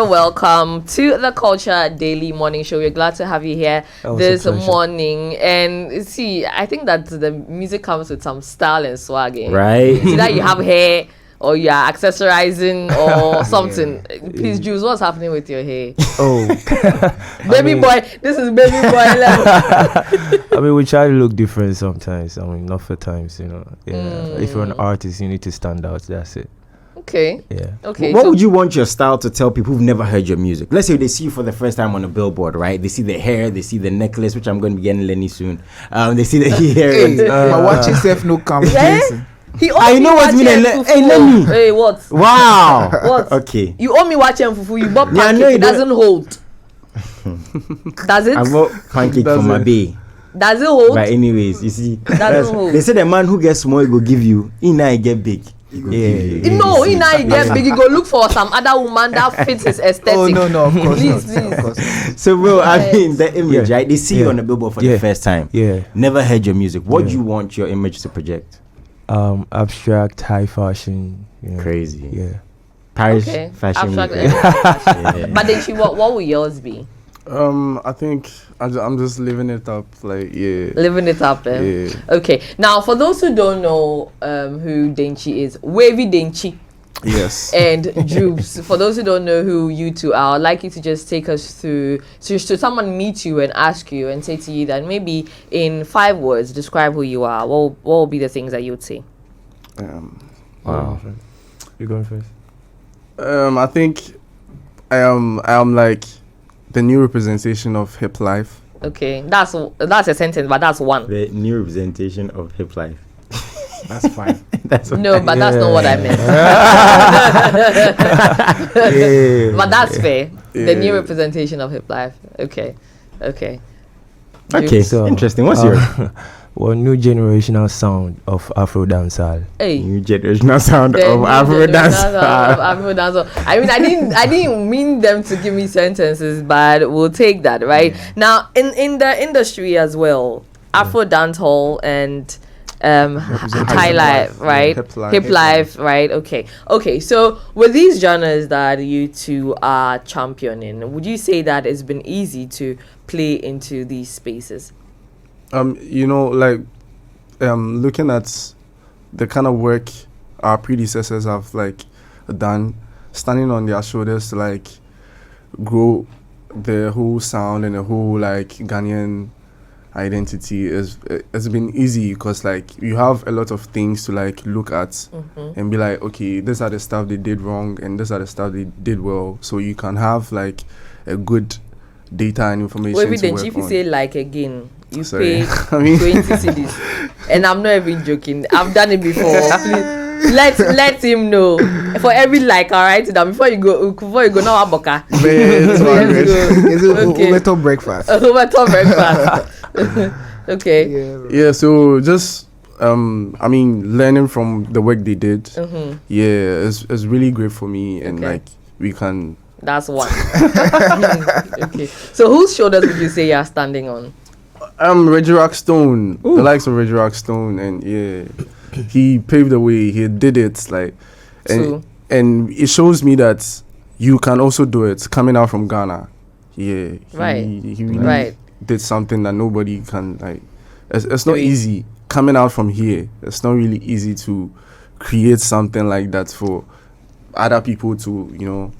welcome to the Culture Daily Morning Show. We're glad to have you here this morning. And see, I think that the music comes with some style and swag. Right. See that you have hair or you are accessorizing or something. Please, Jules, what's happening with your hair? Oh, baby boy. This is baby boy. I mean, we try to look different sometimes. I mean, not for times, you know. Yeah. If you're an artist, you need to stand out. That's it. Okay. Yeah. Okay. What would you want your style to tell people who've never heard your music? Let's say they see you for the first time on a billboard, right? They see the hair, they see the necklace, which I'm going to be getting Lenny soon. They see the hair. My watch yourself no complication. He owes me what's meaning. Hey, Lenny. Hey, what? Wow. What? Okay. You owe me watching fufu. You bought pancake. Yeah, it doesn't hold. Does it? I bought pancake for my bae. Does it hold? But anyways, you see, hold. They say the man who gets small, he go give you. He now get big. No, he now get big. He go look for some other woman that fits his aesthetic. Oh no, of course please, not. please. Of course. So, bro, I mean, the image, right? They see you on the billboard for the first time. Yeah. Never heard your music. What do you want your image to project? Abstract, high fashion. Crazy. Yeah. Paris Fashion. fashion. But then, what would yours be? I think I'm just living it up, Living it up, Yeah. Okay. Now, for those who don't know who Denkyi is, Wavydenkyi. Yes. And Drupz. For those who don't know who you two are, I'd like you to just take us through. So, should someone meet you and ask you and say to you that maybe in 5 words describe who you are, what will be the things that you would say? Wow. You going first? I think I am like the new representation of hip life. Okay, that's a sentence, but that's one. The new representation of hip life. That's fine. That's no, but that's not what I meant. But that's fair. The new representation of hip life. Okay. So interesting. What's your well, new generational sound of Afro dancehall. Hey. New generational sound of Afro dancehall. I mean, I didn't mean them to give me sentences, but we'll take that, right? Yeah. Now, in the industry as well, Afro dancehall and high life, right? Hip life, right? Okay. So with these genres that you two are championing, would you say that it's been easy to play into these spaces? Looking at the kind of work our predecessors have done, standing on their shoulders to grow the whole sound and the whole Ghanaian identity it's been easy because you have a lot of things to look at and be like, okay, these are the stuff they did wrong and these are the stuff they did well, so you can have a good data and information to work on. If you say again, you Sorry. pay 20 cedis, and I'm not even joking. I've done it before. Please, let him know for every all right. Now before you go now, Aboka. Overtop breakfast. Okay. Yeah. So just learning from the work they did. It's really great for me, and we can. That's one. Okay. So whose shoulders would you say you're standing on? Reggie Rockstone. The likes of Reggie Rockstone, and he paved the way. He did it and it shows me that you can also do it coming out from Ghana. He really did something that nobody can it's not easy coming out from here. It's not really easy to create something like that for other people to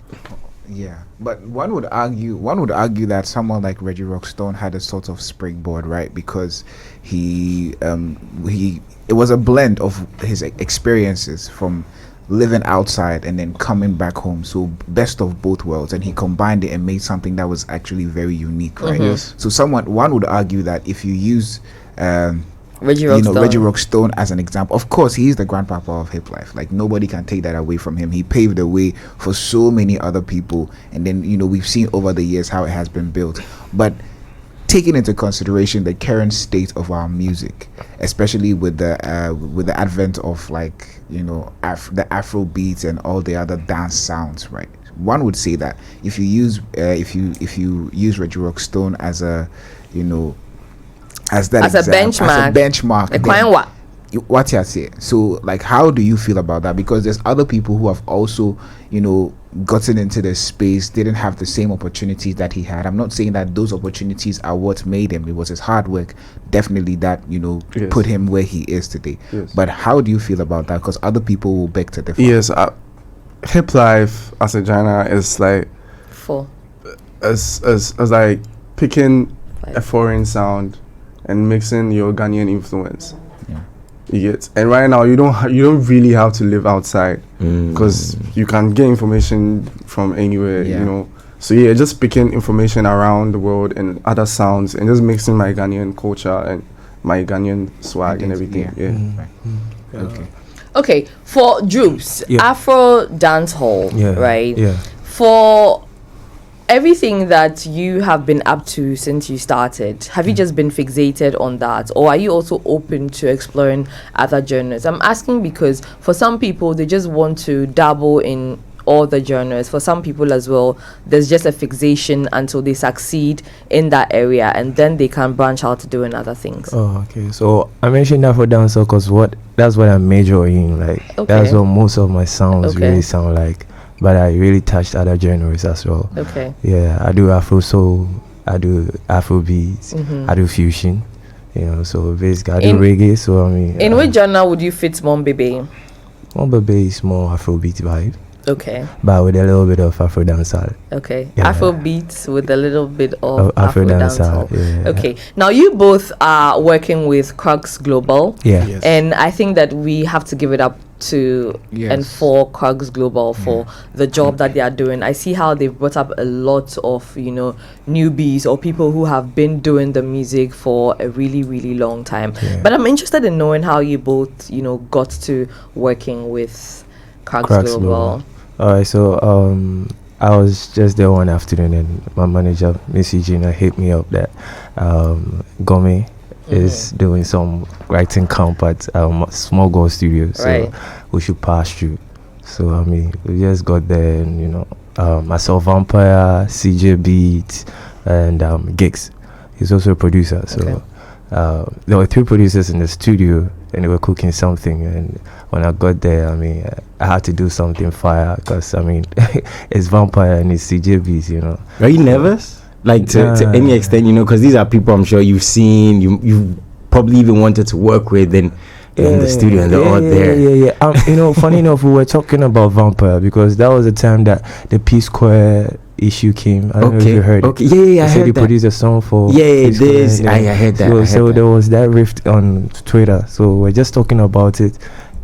Yeah, but one would argue that someone like Reggie Rockstone had a sort of springboard, right? Because it was a blend of his experiences from living outside and then coming back home, so best of both worlds, and he combined it and made something that was actually very unique, right? Yes. So one would argue that if you use Reggie Rockstone as an example. Of course, he's the grandpapa of hip life. Nobody can take that away from him. He paved the way for so many other people, and then we've seen over the years how it has been built. But taking into consideration the current state of our music, especially with the advent of the Afro beats and all the other dance sounds, right? One would say that if you use Reggie Rockstone as a benchmark. What's your say? So, like, how do you feel about that? Because there's other people who have also, gotten into the space, didn't have the same opportunities that he had. I'm not saying that those opportunities are what made him. It was his hard work, definitely, that Yes. put him where he is today. Yes. But how do you feel about that? Because other people will beg to differ. Yes, hip life as a genre is like For as like picking Like- a foreign sound and mixing your Ghanaian influence. Yeah. You get, and right now you don't really have to live outside because you can get information from anywhere. Yeah. So yeah, just picking information around the world and other sounds and just mixing my Ghanaian culture and my Ghanaian swag and everything. Yeah. Okay. okay, for Drupz, Yeah. Afro dancehall, Yeah. right? Yeah. For everything that you have been up to since you started, have you just been fixated on that, or are you also open to exploring other genres? I'm asking because for some people, they just want to dabble in all the genres. For some people as well, there's just a fixation until they succeed in that area, and then they can branch out to doing other things. Oh, okay. So I mentioned Afro dancehall because that's what I'm majoring in. Like Okay. that's what most of my sounds Okay. really sound like. But I really touched other genres as well. Okay. Yeah, I do Afro soul, I do Afro beats, Mhm. I do fusion. So basically I do In- reggae. So I mean, In which genre would you fit Mom Baby? Baby is more Afro beat vibe, Okay. but with a little bit of Afro dancehall. Okay. Yeah. Afro beats with a little bit of Afro Afro dancehall. dancehall. Yeah. Okay. Now you both are working with Crux Global, Yeah. Yes. and I think that we have to give it up to and Yes. for Crux Global for the job that they are doing. I see how they've brought up a lot of newbies or people who have been doing the music for a really really long time. Yeah. But I'm interested in knowing how you both got to working with Crux Crux Global. Global. Alright, so I was just there one afternoon and my manager, Miss Eugenia, hit me up that Gome is doing some writing camp at Small Goal Studio, so Right. we should pass through. So I mean, we just got there and I saw Vampire, CJ Beats, and Gigs. He's also a producer, so Okay. there were 3 producers in the studio and they were cooking something, and when I got there, I mean, I had to do something fire because I mean it's Vampire and it's CJ Beats. Are you nervous? Like to any extent, because these are people I'm sure you've seen, you probably even wanted to work with, and they're in the studio and they're all there. Yeah. Funny enough, we were talking about Vampire because that was the time that the P Square issue came. I don't know if you heard Okay. it. Yeah, I They said heard he that. produced a song for Yeah, P Square this. and I then- heard that. So, I heard so that. there was that rift on Twitter. So we're just talking about it,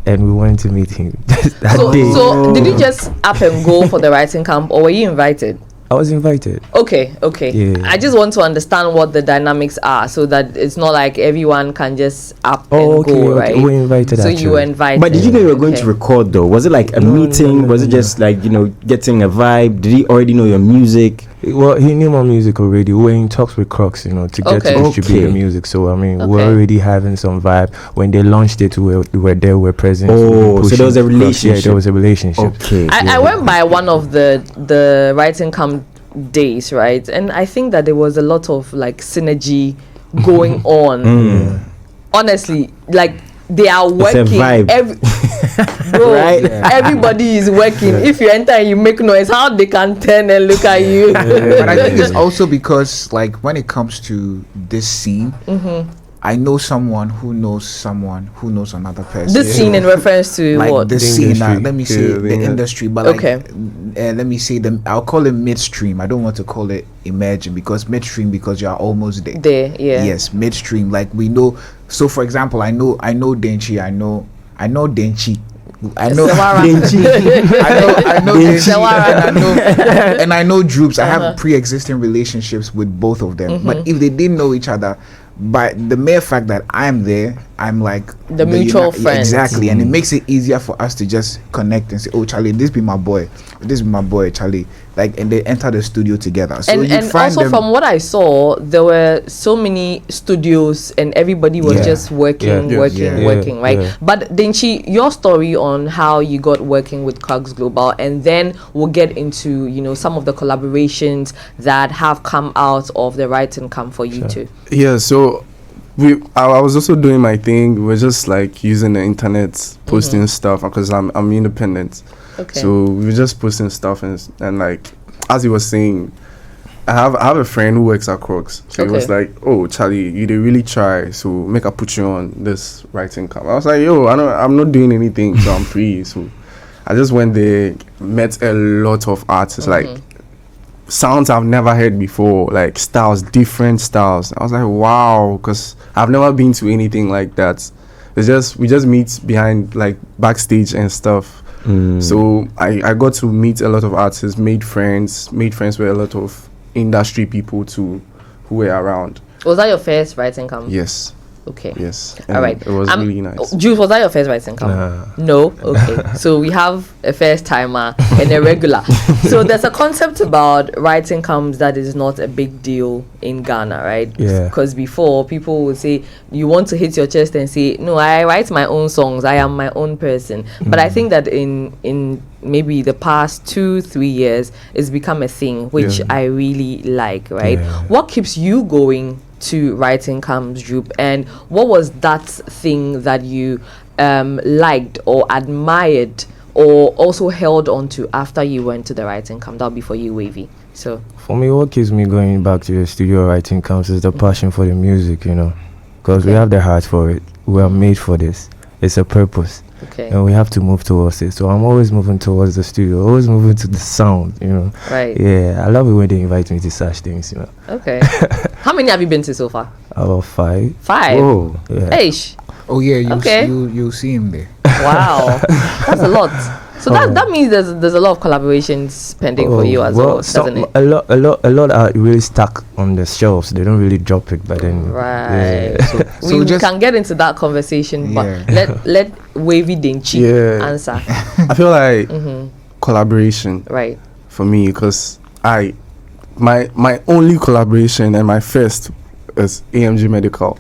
and we went to meet him just that day. So did you just up and go for the writing camp, or were you invited? I was invited. Okay. Yeah. I just want to understand what the dynamics are so that it's not like everyone can just up and go, right? We were invited. So actually. you were invited. But did you know you were going Okay. to record though? Was it like a No, meeting? no, Was it no. just like getting a vibe? Did he already know your music? Well, he knew my music already. We were in talks with Crux, to get Okay. to distribute Okay. the music. So I mean, Okay. we're already having some vibe. When they launched it, we were there, we were present. Oh, we were so pushing there was a Crux. Yeah, relationship. there was a relationship. Okay. I went by one of the writing camp days, right? And I think that there was a lot of like synergy going on. Honestly, like they are It's a working. vibe. Bro, Right? everybody is working. If you enter and you make noise, how they can turn and look at you? But I think it's also because, like, when it comes to this scene, I know someone who knows another person. This scene in reference to like what? the The scene, industry. let me say Yeah, the industry, but Okay. like, let me say I'll call it midstream. I don't want to call it emerging because midstream, because you are almost there. There, yeah. Yes, midstream. Like we know. So for example, I know Denchi. I know Denchi. I know Sawara. I know Denchi, Sawara. and I know Drupz. I Uh-huh. have pre-existing relationships with both of them. But if they didn't know each other, by the mere fact that I'm there, I'm like The mutual friends. exactly, and it makes it easier for us to just connect and say, "Oh, Charlie, this be my boy. This is my boy, Charlie." Like, and they enter the studio together. So you And find also them. from what I saw, there were so many studios and everybody was Yeah. just working, Yeah. working, Yeah. working, right? Yeah. But Denchi, your story on how you got working with Crux Global, and then we'll get into some of the collaborations that have come out of the writing camp for you two. Yeah, so I was also doing my thing. We're just like using the internet, posting stuff because I'm independent. Okay. So we were just posting stuff and like as he was saying, I have a friend who works at Crocs. So he was like, "Oh, Charlie, you did really try. So make I put you on this writing camp." I was like, "Yo, I'm not doing anything, so I'm free." So I just went there, met a lot of artists, like sounds I've never heard before, like styles, different styles. I was like, wow, because I've never been to anything like that. We just meet behind like backstage and stuff. So I got to meet a lot of artists, made friends with a lot of industry people too who were around. Was that your first writing camp? Yes. Okay. Yes. All right. It was really nice. Juice, was that your first writing camp? No. Okay. So we have a first timer and a regular. So there's a concept about writing camps that is not a big deal in Ghana, right? Yeah. Because before people would say you want to hit your chest and say, "No, I write my own songs. I am my own person." But I think that in maybe the past 2-3 years, it's become a thing, which I really like, right? Yeah. What keeps you going to writing camps, Drupz, and what was that thing that you liked or admired or also held on to after you went to the writing camp? That'll be for you, Wavy. So For me, what keeps me going back to the studio writing camps is the passion for the music, because we have the heart for it. We are made for this. It's a purpose. okay, And we have to move towards it. So I'm always moving towards the studio, always moving to the sound, right, Yeah, I love it when they invite me to such things, okay. How many have you been to so far? About 5. 5. Whoa. Yeah. Eish. Oh yeah, Okay. you'll see him there. Wow, that's a lot. So that means there's a lot of collaborations pending for you as well, doesn't it? A lot are really stuck on the shelves. They don't really drop it, but then Right. yeah. So we just- can get into that conversation, but Yeah. let Wavydenkyi answer. I feel like collaboration Right. for me because my only collaboration and my first is AMG Medical.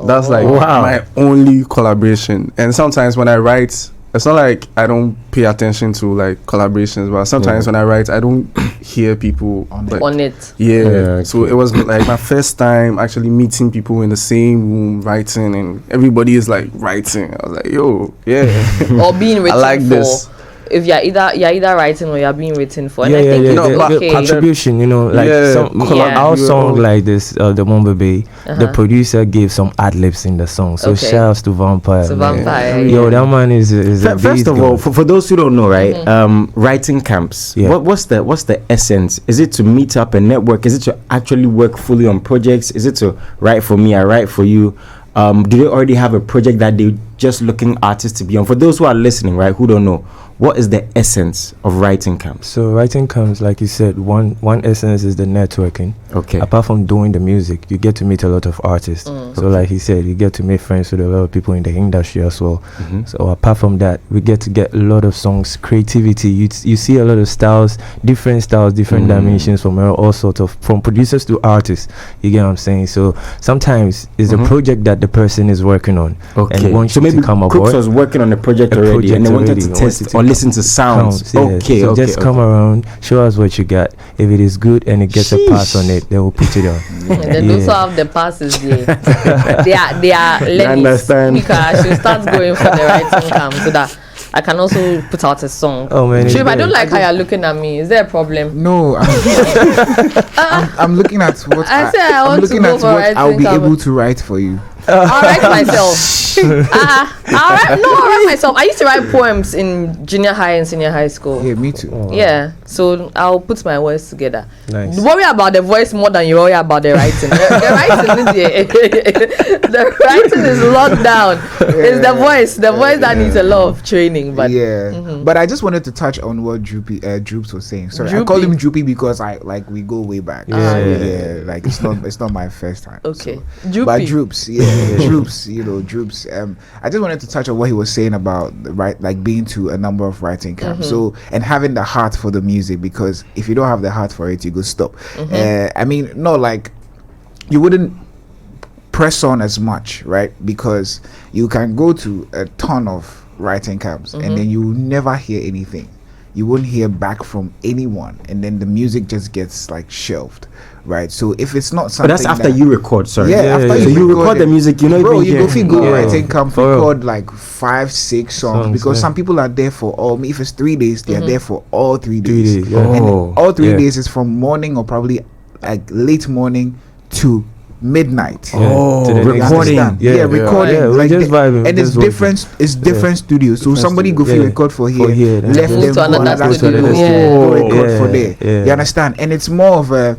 That's like Wow. my only collaboration. And sometimes when I write, it's not like I don't pay attention to like collaborations, but sometimes when I write, I don't hear people like, On it. yeah. So it was like my first time actually meeting people in the same room writing, and everybody is like writing. I was like, yo, yeah. Or being written I like for. this. If you're either writing or you're being written for. And Yeah, I think it's No, but okay. contribution, like Yeah, our Yeah. song like this, the Mumbai Bay, the producer gave some ad libs in the song. So Okay. shouts to Vampire. So man. Vampire, Yo, yeah. that man is a First beast, of all, girl. for those who don't know, right, writing camps. Yeah. What's the essence? Is it to meet up and network? Is it to actually work fully on projects? Is it to write for me? I write for you. Do they already have a project that they just looking artists to be on? For those who are listening, right, who don't know, what is the essence of writing camps? So writing comes, like you said, one essence is the networking. Okay. Apart from doing the music, you get to meet a lot of artists. So like he said, you get to make friends with a lot of people in the industry as well. So apart from that, we get to get a lot of songs, creativity. You see a lot of styles, different dimensions from all sorts of, from producers to artists. You get what I'm saying? So sometimes it's a project that the person is working on. Okay. And wants So you maybe to come Crooks aboard. was working on a project already, and they wanted to test or listen to sounds. Yeah. Okay, So okay. just come around, show us what you got. If it is good and it gets a pass on it, they will put it on. They also have the passes there. they are learning. understand. Because I should start going for the writing camp so that I can also put out a song. Oh man, Chief, I don't like how you're looking at me. Is there a problem? No, I'm looking at what I said I I'm want to looking go at for what I'll writing be camp. able to write for you. I'll write myself. I'll write myself. I used to write poems in junior high and senior high school. Yeah, me too. Yeah, so I'll put my words together. Nice. Worry about the voice more than you worry about the writing. The writing is locked down. It's the voice that needs a lot of training. But But I just wanted to touch on what Drupz was saying. Sorry, I Droopy. call him Droopy because we go way back. Yeah. Like it's not my first time. okay, So. But Droopy. Drupz, Drupz. I just wanted to touch on what he was saying about being to a number of writing camps. So and having the heart for the music, because if you don't have the heart for it, you go stop. I mean, no, like you wouldn't press on as much, right? Because you can go to a ton of writing camps and then you never hear anything. you won't hear back from anyone, and then the music just gets like shelved, right? So if it's not But something, that's after that, you record. Sorry. yeah, after So you record the it. music. You know, Bro, even you go hear- if you go Yeah. writing camp, For real. record like 5-6 songs, because yeah. some people are there for all. If it's 3 days, they are there for all 3 days. 3 days, yeah. And Oh, all 3 yeah. days is from morning or probably like late morning to midnight. Oh, To the next You recording. understand? Yeah, Yeah, yeah. recording. Yeah, we like just vibing, and it's just working. different studios. So somebody go studio. for Yeah. record for For here, here, then left go them to go another another studio. studio, Yeah. go record Yeah, for there. yeah. You understand? And it's more of a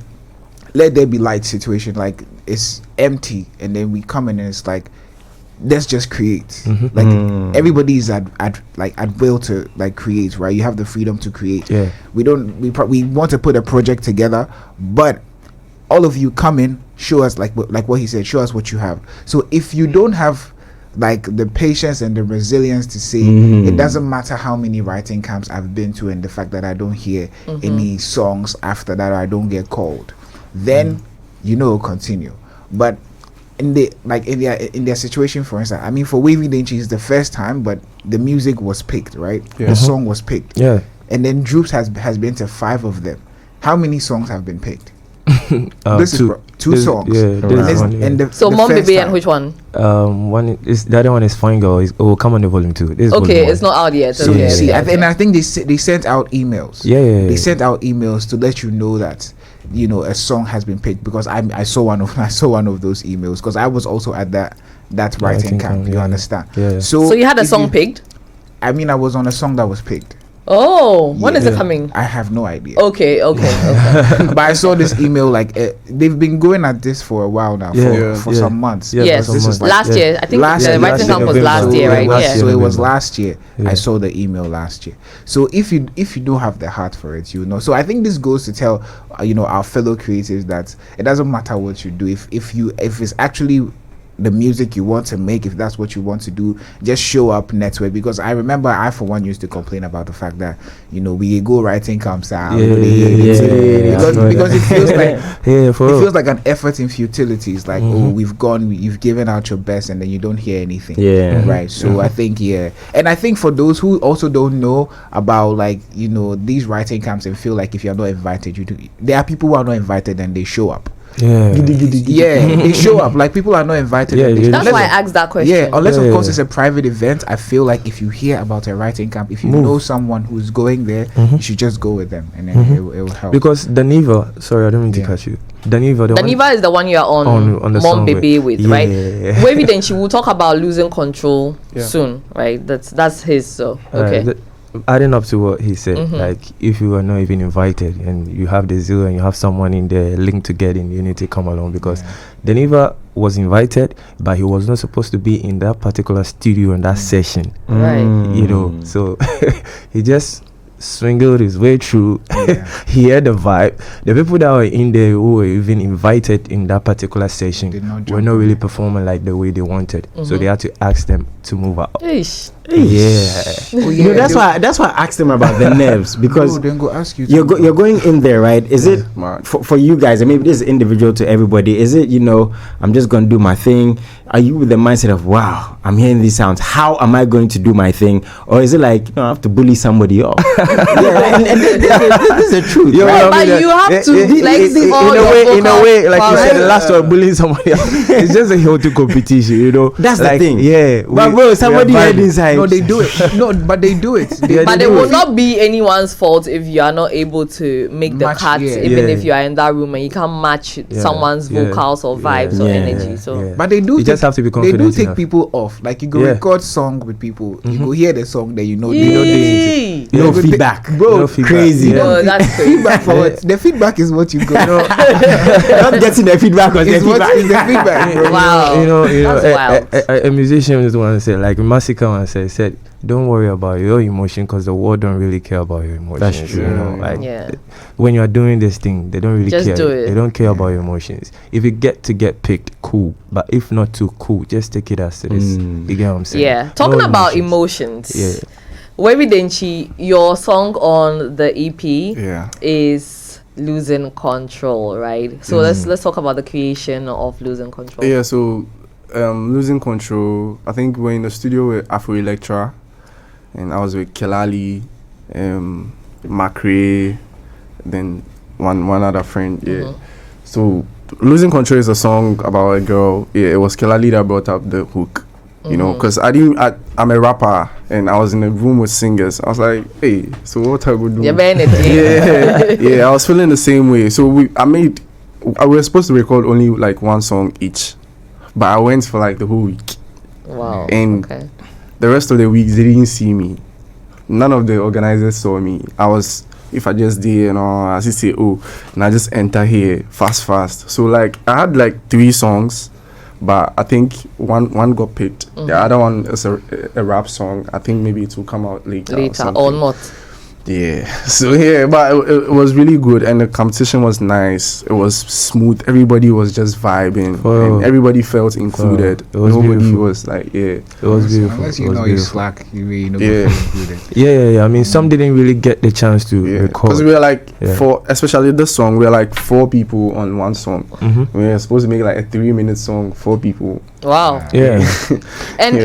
let there be light situation. Like it's empty, and then we come in and it's like, let's just create. Like everybody is at will to like create, right? You have the freedom to create. Yeah. We want to put a project together, but all of you come in, show us like what he said, show us what you have. So if you don't have like the patience and the resilience to say it doesn't matter how many writing camps I've been to, and the fact that I don't hear any songs after that, or I don't get called, then continue. But in their situation, for instance, I mean, for Wavydenkyi it's the first time, but the music was picked, right? Yeah. The song was picked. Yeah. And then Drupz has been to 5 of them. How many songs have been picked? This is two this- songs. Yeah, And this it's- one, yeah. and the, So the Mom first Baby and time. which one? One is the other one is Fine Girl. Come on the volume 2. This is Okay, volume it's one. not out yet. So okay, see, okay, and I think they sent out emails. Yeah, yeah, yeah. They sent out emails to let you know that a song has been picked, because I saw one of those emails, because I was also at that writing camp. You yeah. understand? Yeah. So you had a if song picked? I mean, I was on a song that was picked. Oh, when is it Yeah. coming? I have no idea. Okay. But I saw this email, like they've been going at this for a while now, Yeah. for Yeah. some months. Yeah, Yes, for this some is months. last year. I think Last the year, writing camp was November. last year, right? Last Yeah. year. So it was November. last year. Yeah. I saw the email last year. So if you don't have the heart for it, So I think this goes to tell our fellow creatives that it doesn't matter what you do. If it's actually the music you want to make, if that's what you want to do, just show up network. Because I remember I for one used to complain about the fact that we go writing camps out because it feels like Yeah, for it real. feels like an effort in futility. It's like, oh, you've given out your best, and then you don't hear anything. Yeah. Right. So I think, and I think for those who also don't know about these writing camps and feel like if you're not invited, there are people who are not invited and they show up. Yeah. Yeah, they show up. Like, people are not invited. Yeah, and they yeah. show That's up. why I asked that question. Yeah, unless Yeah, of course yeah. it's a private event. I feel like if you hear about a writing camp, if you know someone who's going there, you should just go with them, and then it will help. Because Daniva, sorry, I don't mean to Yeah. cut you. Daniva, the one- Daniva is the one you're on On the Mom song Baby with, right? Yeah. Wavydenkyi, we'll talk about losing control Yeah. soon, right? That's his. So Alright, okay. adding up to what he said, like if you are not even invited and you have the zeal and you have someone in there linked to get in, you need to come along, because Daniva was invited, but he was not supposed to be in that particular studio and that session, Right. So he just swingled his way through. Yeah. He had the vibe. The people that were in there who were even invited in that particular session Did not were jump not on really it. performing like the way they wanted, so they had to ask them to move out. Eish. Yeah. Oh, yeah, That's why I asked him about the nerves, because then go ask you. you're going in there, right? Is it Mark. for you guys, and maybe this is individual to everybody, is it I'm just going to do my thing? Are you with the mindset of, wow, I'm hearing these sounds, how am I going to do my thing? Or is it like, I have to bully somebody off? Yeah, and this is the truth, Yo, right? I But mean, you have to flex in all a your way, vocal like you said, the powers. last one bullying somebody else. It's just a healthy competition, That's like, the thing. Yeah, But bro, somebody heard inside. No, they do it. No, but they do it. Yeah, But they it do will it. not be anyone's fault if you are not able to make the Match, cuts, yeah. even Yeah. if you are in that room and you can't match someone's yeah, vocals or vibes or yeah, energy. So yeah. But they do. You just have to be They confident do take enough. people off. Like, you go Yeah. record song with people. You go hear the song, then they know. Yee. No Yeah. feedback. Bro, No feedback. crazy. Yeah. No, that's crazy. feedback for what? The feedback is what you go. Not getting the feedback was the It's what is the feedback. feedback, bro. Wow. That's wild. A musician is the one that said, like Masika once said, don't worry about your emotion, because the world don't really care about your emotions. That's true. Like Yeah. when you are doing this thing, they don't really Just care. do it. They don't care about your emotions. If you get picked, cool. But if not too cool, just take it as it is. You get what I'm saying? Yeah. Talking No about emotions. emotions. Yeah. Wavydenkyi, your song on the EP Yeah. is Losing Control, right? So let's talk about the creation of Losing Control. Yeah, so losing control. I think we're in the studio with Afro Electra, and I was with Kelali, Macrae, then one other friend. Yeah. So Losing Control is a song about a girl. Yeah, it was Kelali that brought up the hook. You know, because I'm a rapper and I was in a room with singers. I was like, hey, so what I would do? Yeah, I was feeling the same way. So we were supposed to record only like one song each, but I went for like the whole week. Wow. And the rest of the week they didn't see me. None of the organizers saw me. If I just did, as you say, and I just enter here fast. So like I had like 3 songs. But I think one got picked. The other one is a rap song. I think maybe it will come out later or not. Yeah. So yeah, but it was really good, and the competition was nice. It was smooth. Everybody was just vibing, and everybody felt included. Nobody beautiful. was like, it was beautiful. Unless you know it's slack, you really know included. Yeah. I mean, some didn't really get the chance to record. Because we were like especially this song, we were like 4 people on one song. We were supposed to make like a 3-minute song, 4 people. Wow. Yeah. And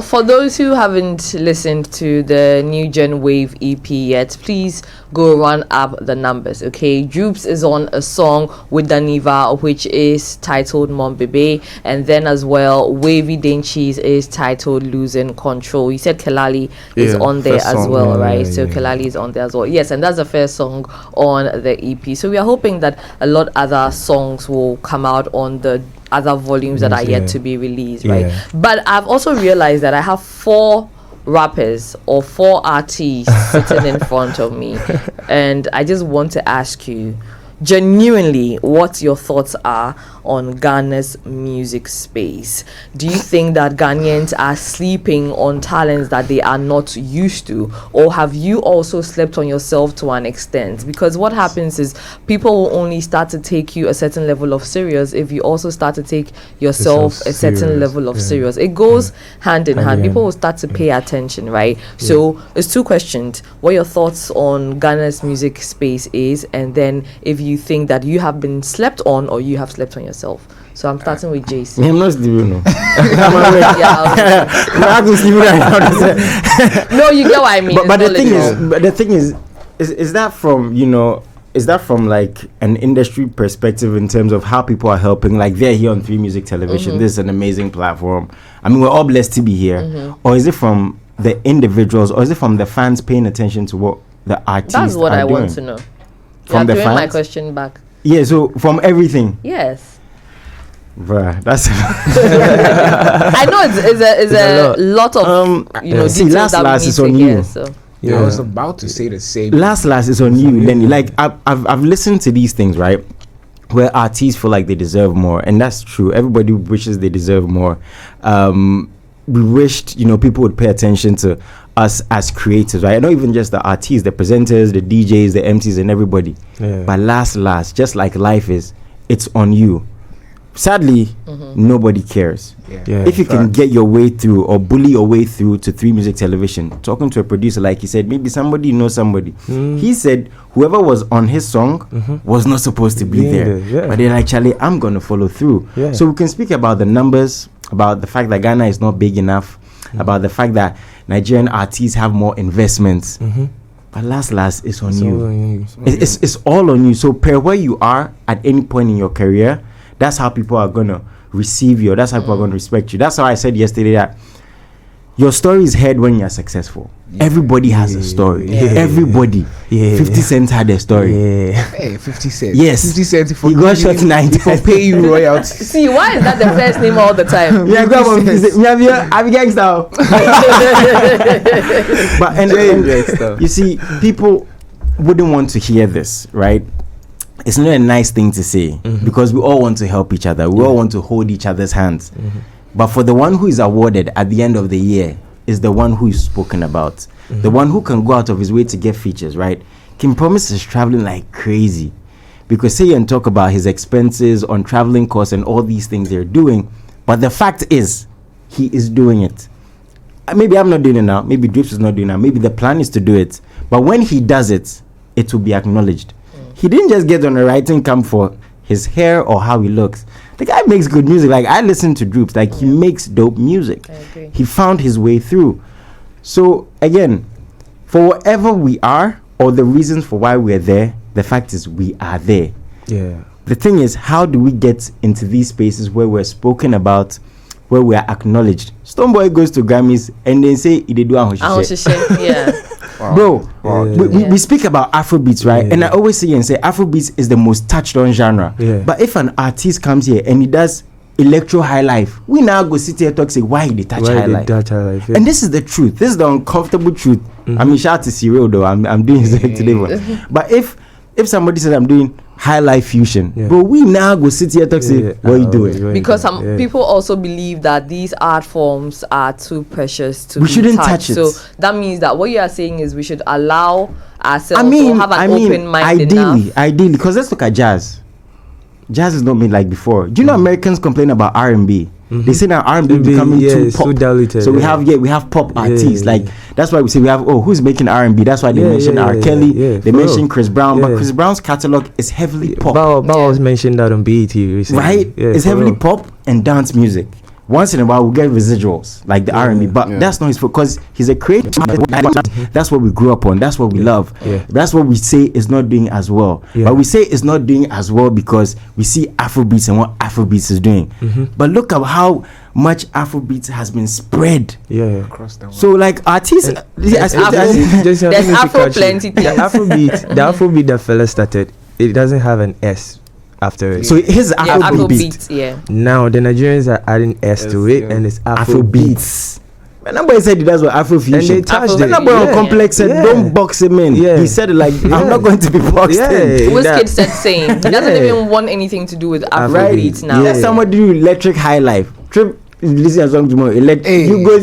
for those who haven't listened to the New Gen Wave EP yet, please go run up the numbers. Okay, Drupz is on a song with Daniva which is titled Mon Bebe, and then as well Wavydenkyi is titled Losing Control. You said Kelali is on there as well, right? So Kelali is on there as well. Yes, and that's the first song on the EP. So we are hoping that a lot other songs will come out on the other volumes that are yet to be released, right? But I've also realized that I have 4 rappers or 4 artists sitting in front of me, and I just want to ask you genuinely what your thoughts are on Ghana's music space. Do you think that Ghanaians are sleeping on talents that they are not used to, or have you also slept on yourself to an extent? Because what happens is people will only start to take you a certain level of serious if you also start to take yourself a certain level of serious. It goes hand in hand. People will start to pay attention, right? So it's 2 questions: what your thoughts on Ghana's music space is, and then if you think that you have been slept on or you have slept on yourself. So I'm starting with JC. I'm not sleeping, no. No, you get what I mean. But the thing is that from like an industry perspective in terms of how people are helping? Like they're here on 3 Music Television. This is an amazing platform. I mean, we're all blessed to be here. Or is it from the individuals, or is it from the fans paying attention to what the artists are doing? That's what I want to know. From the fans? My question back. Yeah, so from everything. Yes. Bruh, that's I know it's a lot of see, last is on you. I was about to say the same. Last is on you, Lenny. Like I've listened to these things, right, where artists feel like they deserve more, and that's true. Everybody wishes they deserve more. We wished people would pay attention to us as creators, right? Not even just the artists, the presenters, the DJs, the MCs, and everybody. But last, just like life is, it's on you. Sadly, nobody cares. If you can get your way through or bully your way through to 3 Music Television, talking to a producer, like he said, maybe somebody knows somebody. He said whoever was on his song was not supposed to be there. But they're like, Charlie, I'm going to follow through. So we can speak about the numbers, about the fact that Ghana is not big enough, about the fact that Nigerian artists have more investments. But last, it's on you. It's all on you. So per where you are at any point in your career, that's how people are going to receive you. That's how people are going to respect you. That's how I said yesterday that your story is heard when you're successful. Everybody has a story. Everybody. 50 Cent had a story. Hey, 50 Cent. Yes. 50 Cent for he got shot 9 times. For pay you royalties. See, why is that the first name all the time? I'm gangster. But and you see, people wouldn't want to hear this, right? It's not a nice thing to say because we all want to help each other. We all want to hold each other's hands. But for the one who is awarded at the end of the year is the one who is spoken about. The one who can go out of his way to get features, right? Kim Promise is traveling like crazy. Because say and talk about his expenses on traveling costs and all these things they're doing. But the fact is, he is doing it. Maybe I'm not doing it now. Maybe Drupz is not doing it now. Maybe the plan is to do it. But when he does it, it will be acknowledged. He didn't just get on a writing camp for his hair or how he looks. The guy makes good music. Like, I listen to Drupz. Like, he makes dope music. I agree. He found his way through. So, again, for wherever we are, or the reasons for why we're there. The fact is, we are there. Yeah. The thing is, how do we get into these spaces where we're spoken about, where we are acknowledged? Stonebwoy goes to Grammys and they say, "Ide do Ahoshise." Yeah. Bro, Wow. we speak about Afrobeats, right? Yeah. And I always say Afrobeats is the most touched on genre. Yeah. But if an artist comes here and he does electro high life, we now go sit here talk say why he touch high life. Yeah. And this is the truth. This is the uncomfortable truth. I mean, shout out to Cyril though. I'm doing this today. But if somebody says I'm doing high life fusion, bro, we now go sit here talk say what you doing? Because some people also believe that these art forms are too precious to We be shouldn't touched. touch it. So that means that what you are saying is we should allow ourselves to have an open mind ideally, because let's look at jazz. Jazz is not made like before. Do you know Americans complain about R&B? They say now R&B becoming too pop. so diluted. So we have pop artists. yeah. Like that's why we say we have who's making R&B. That's why they mention R. Kelly. They mention Chris Brown, but Chris Brown's catalog is heavily pop. Bao mentioned that on BET recently. Right? Yeah, it's heavily pop and dance music. Once in a while, we'll get residuals like the R&B, but that's not his fault because he's a creator. That's what we grew up on. That's what we love. Yeah. That's what we say is not doing as well. Yeah. But we say it's not doing as well because we see Afrobeats and what Afrobeats is doing. But look at how much Afrobeats has been spread. Yeah. Across the world. So like artists, There's Afro plenty The things. Afrobeat that fella started, it doesn't have an S after it. so here's Afrobeat. Afrobeats, yeah. Now the Nigerians are adding S to it, and it's Afrobeat. Afrobeats. Man, that boy said that's what Afrofusion. And they touched That boy on Complex said, "Don't box him in." Yeah. He said it like, "I'm not going to be boxed in." Wizkid said same. He doesn't even want anything to do with Afrobeats now. Let somebody do electric high life. Trip is listening to a song tomorrow. You go.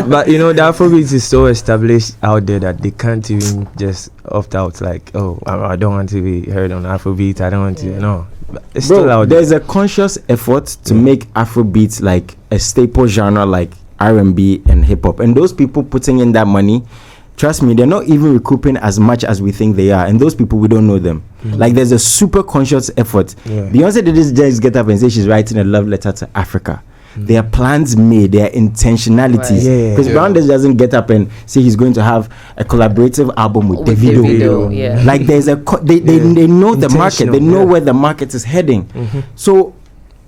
But you know, the Afrobeat is so established out there that they can't even just opt out. Like, oh, I don't want to be heard on Afrobeat. I don't want to. No, but it's still out there. There's a conscious effort to make Afrobeat like a staple genre, like R&B and hip hop, and those people putting in that money, trust me, they're not even recouping as much as we think they are, and those people, we don't know them. Like there's a super conscious effort. Beyonce did this just get up and say she's writing a love letter to Africa. There are plans made, there are intentionalities. Chris Brown doesn't get up and say he's going to have a collaborative album with Davido. Like there's they know the market, they know where the market is heading. So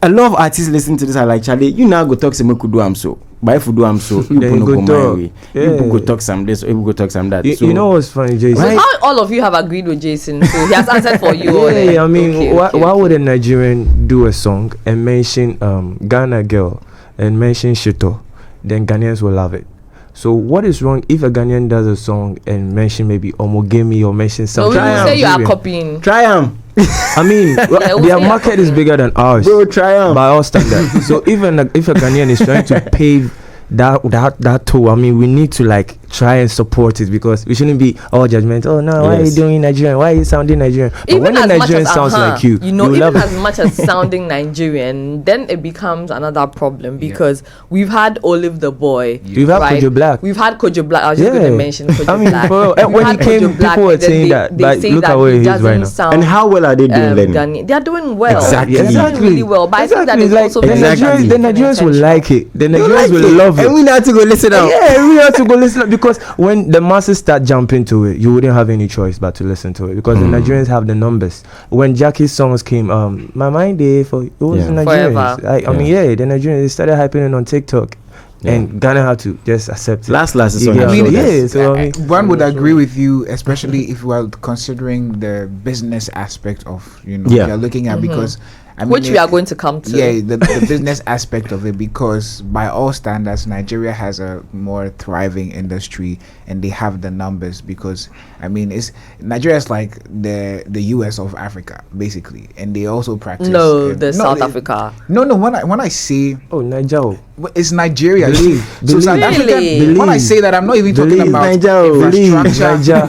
a lot of artists listening to this are like, Charlie, you now go talk some me could do am so. But if you do am so, you go my way. You go talk some this, or you go talk some that. You know what's funny, Jason? So how all of you have agreed with Jason? So he has answered for you. I mean, why would a Nigerian do a song and mention Ghana girl and mention Shito? Then Ghanaians will love it. So what is wrong if a Ghanaian does a song and mention maybe Omogemi or mention something? So we will say you are copying. Try I mean, their market is bigger than ours. Bro, try by our standards. So even if a Ghanaian is trying to pave that tool, I mean, we need to like try and support it, because we shouldn't be all judgment. Oh no, why are you doing Nigerian? Why are you sounding Nigerian? But Even when a Nigerian sounds like you know, you even love as much as sounding Nigerian, then it becomes another problem, because we've had Olive the Boy. We've had Kojo Black. We've had Kojo Black. I was just going to mention Kojo Black. Bro, when he came, people were saying that. Like, look at where he is right now. And how well are they doing, Lenny? They are doing well. Exactly. They're doing really well. But I think that it's also the Nigerians will like it. The Nigerians will love it. And we have to go listen out. Yeah, we have to go listen out, because when the masses start jumping to it, you wouldn't have any choice but to listen to it, because the Nigerians have the numbers. When Jackie's songs came, my mind day for it was Nigerians. I mean, the Nigerians, they started hyping it on TikTok. And Ghana had to just accept it. Last is on one would agree with you, especially if we are considering the business aspect of we are looking at, because which we are going to come to. Yeah, the business aspect of it, because by all standards, Nigeria has a more thriving industry, and they have the numbers. Because I mean, Nigeria is like the US of Africa, basically, and they also practice. South Africa. No. When I say Nigeria, it's Nigeria. So South African. When I say that, I'm not even talking about infrastructure.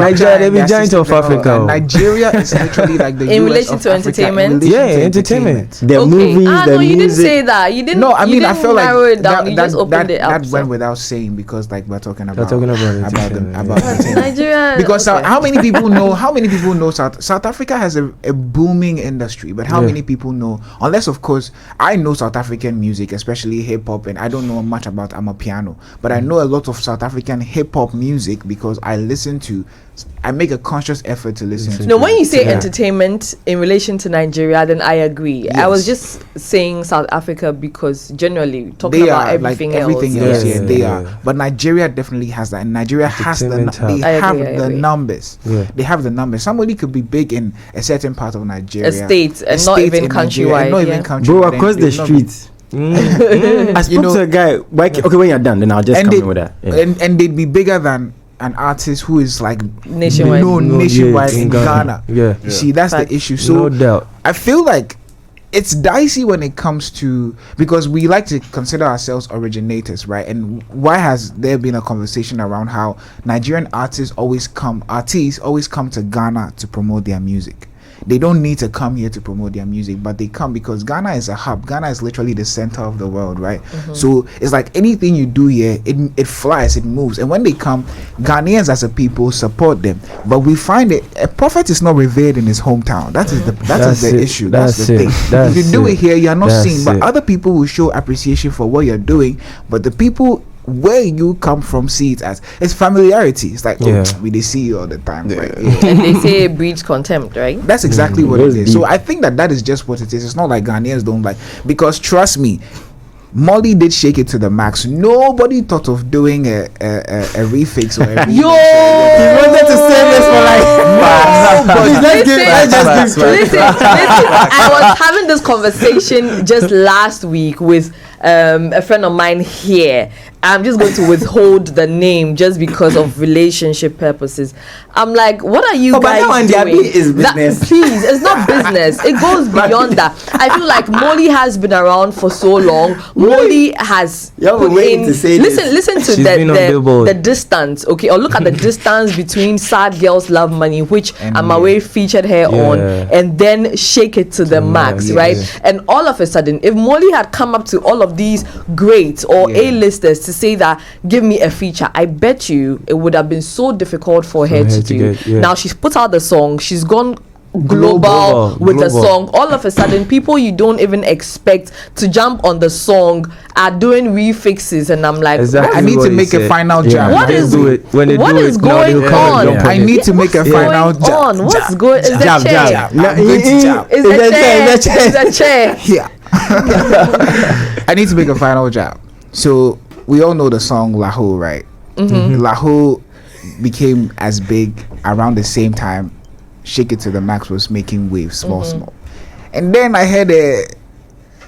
Nigeria, the giant of Africa. Nigeria is literally like the in US relation of to Africa. entertainment. Entertainment. The movies, the you music. didn't say that. You didn't. No, I mean, I feel like narrow it down. You just opened it up. That went without saying, because like we're talking about entertainment. Nigeria. Because how many people know? How many people know South Africa has a booming industry, but how many people know? Unless, of course, I know South African music, especially play hip hop and I don't know much about Amapiano, but I know a lot of South African hip hop music because I make a conscious effort to listen to. No, when you say entertainment in relation to Nigeria, then I agree. Yes. I was just saying South Africa because generally talking They about are everything like everything else. else. Yeah, They yeah. are. But Nigeria definitely has that. And Nigeria has the Entertainment hub. I have agree, I the agree. numbers. Yeah. They have the numbers. Somebody could be big in a certain part of Nigeria, A state, and a not state even in Nigeria, countrywide, and not yeah. even countrywide. Bro, and across they the will not be- street. I spoke know- to a guy. Okay, when you're done, then I'll just and come they, in with that. Yeah. and they'd be bigger than an artist who is like Nationwide. known No, nationwide yeah, in Ghana. Yeah. You see, that's Fact. the issue. So No doubt. I feel like it's dicey when it comes to, because we like to consider ourselves originators, right? And why has there been a conversation around how Nigerian artists always come to Ghana to promote their music? They don't need to come here to promote their music, but they come because Ghana is a hub. Ghana is literally the center of the world, right? So it's like anything you do here, it flies, it moves. And when they come, Ghanaians as a people support them. But we find it, a prophet is not revered in his hometown. That is the it. issue. That's That's the it. thing. That's If you do it. it here, you're not That's seen. But it. other people will show appreciation for what you're doing. But the people where you come from see it as it's familiarity. It's like, Yeah. we they see you all the time, right? And they say it breeds contempt, right? That's exactly what it That's is. So deep. I think that is just what it is. It's not like Ghanaians don't like, because trust me, Molly did Shake It to the Max. Nobody thought of doing a refix or a remix. Yo! You wanted to say this for like Please, let's just give Listen, I was having this conversation just last week with a friend of mine here. I'm just going to withhold the name just because of relationship purposes. I'm like, what are you but guys that one, their doing? beat is business. Please, it's not business. It goes beyond that. I feel like Molly has been around for so long. Molly has Y'all were put waiting in. to say listen to She's been on Billboard. the distance, okay, or look at the distance between Sad Girls Love Money, which And Amawe featured her on, Yeah. and then Shake It to the Max, Max, right? yeah. And all of a sudden, if Molly had come up to all of these greats or Yeah. A-listers to say that, give me a feature, I bet you it would have been so difficult for her to do. Now she's put out the song, she's gone global with the Global. song. All of a sudden, people you don't even expect to jump on the song are doing refixes, and I'm like, Exactly. I need to what he make a said. final jam. What is- when they what do is it, now they'll going come and on? jump I on it. need to make a what's final going jam. on? What's going? Is the Jab, chair? jab. I'm going to jam. Is the Is the chair? chair? Is the chair? Yeah. I need to make a final jam. So we all know the song Lahu, right? Lahu became as big around the same time Shake It to the Max was making waves, small. And then I heard a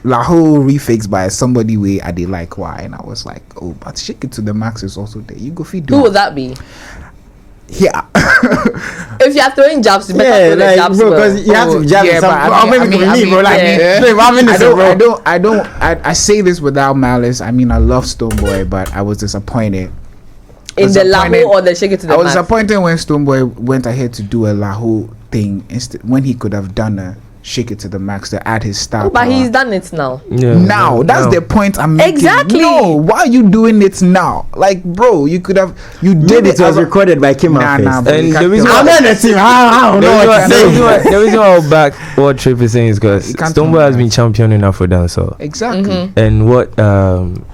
Lahu refix by somebody way I did like why, and I was like, oh, but Shake It to the Max is also there. You go feed Who would that be? Yeah. If you are throwing jabs, you better Yeah, throw the like, jabs bro, well. because you have to jab yeah, some. but I mean, bro, like, yeah. babe, I'm in this, bro. I say this without malice. I mean, I love Stonebwoy, but I was disappointed. In the disappointed. Lahu or the Shake It to the I was Max? disappointed when Stonebwoy went ahead to do a Lahu thing when he could have done a Shake It to the Max to add his style. But power. he's done it now. Yeah, Now that's now. the point I'm making. Exactly. No, why are you doing it now? Like, bro, you could have. You did Maybe it was as a- recorded by Kim Nah, first. bro, And you the can't reason tell why- I'm me. not the team. I don't know what to say. The reason why I'll back what Trip is saying is because You can't Stonebwoy tell has me been championing Afro dancehall, Exactly. and what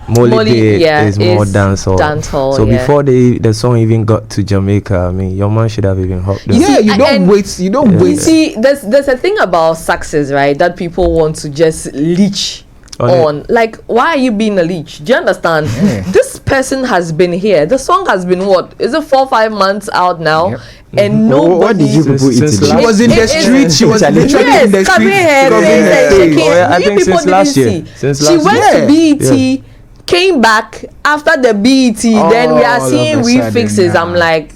Molly did yeah, is more is dancehall. dancehall, So yeah. before the song even got to Jamaica, I mean, your man should have even hopped on. Yeah, you and- don't wait. You don't Yeah. You wait. see, there's a thing about success, right? That people want to just leech On it. Like, why are you being a leech? Do you understand? Yeah. This person has been here. The song has been what? Is it 4-5 months out now? Yep. And nobody. What did you people eat Since today? She was in the It- it- street. She was Yes, literally in the coming street. here, covering saying her that face. shaking. Oh, yeah, I You think people since last didn't year. see. Since She last went year. to BET, came back after the BET. Then we are All seeing of a sudden, refixes. yeah. I'm like,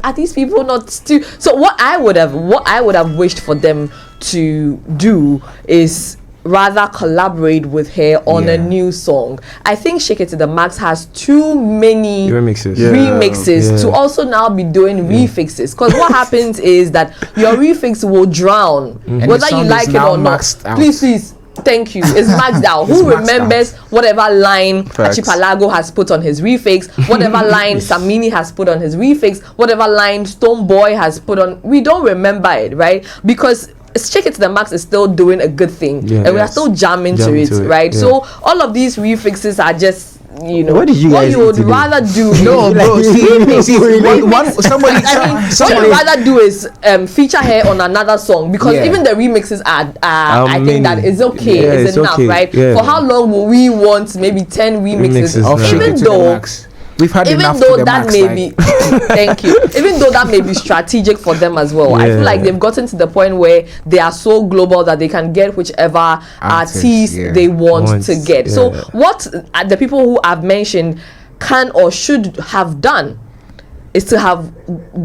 are these people not still? So what I would have wished for them to do is rather collaborate with her on a Yeah. new song. I think Shake It to the Max has too many remixes. Yeah. remixes Yeah. to also now be doing refixes, because what happens is that your refix will drown And the whether you song is like it now or not. maxed out. Please, thank you. It's maxed out. It's Who maxed remembers whatever line Facts. Archipelago has put on his refix, whatever line Samini has put on his refix, whatever line Stonebwoy has put on? We don't remember it, right? Because Shake It to the Max is still doing a good thing, and we are still jamming to it, right? Yeah. So all of these refixes are just, you know, What did you guys you would do today? rather do. No, bro. Somebody. What you rather do is feature her on another song, because Yeah. even the remixes are I think that is okay, Yeah, it's it's enough, okay. right? Yeah. For how long will we want maybe 10 remixes? Remixes, Of Shake Even It to though the Max. We've had even enough to though the that max, may like- be thank you, even though that may be strategic for them as well, I feel Yeah. like they've gotten to the point where they are so global that they can get whichever artist yeah. they want to get. Yeah. So what the people who I've mentioned can or should have done is to have